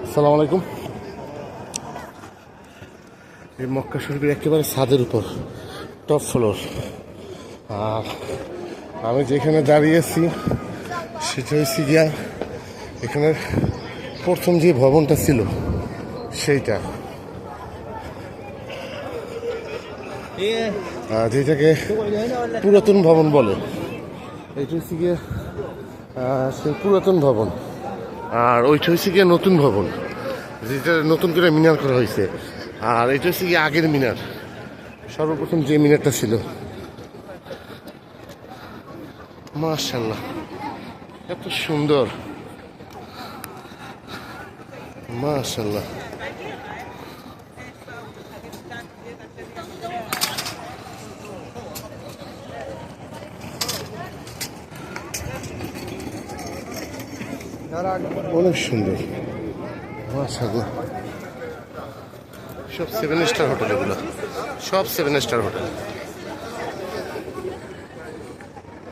আসসালামু আলাইকুম। এই মক্কা শরীফের একেবারে ছাদের উপর, টপ ফ্লোর। আর আমি যেখানে দাঁড়িয়েছি সেটা হচ্ছে গিয়া এখানে প্রথম যে ভবনটা ছিল সেইটা, যেটাকে পুরাতন ভবন বলে। এইটা হচ্ছে গিয়ে সেই পুরাতন ভবন, আর ওইটা হচ্ছে গিয়ে নতুন ভবন, যেটা নতুন করে মিনার করা হয়েছে। আর এটা হচ্ছে গিয়ে আগের মিনার, সর্বপ্রথম যে মিনারটা ছিল। মাশাআল্লাহ, এত সুন্দর, মাশাআল্লাহ। অনেক সুন্দর, মাশাআল্লাহ। সব 7 স্টার হোটেল, এগুলো সব 7 স্টার হোটেল।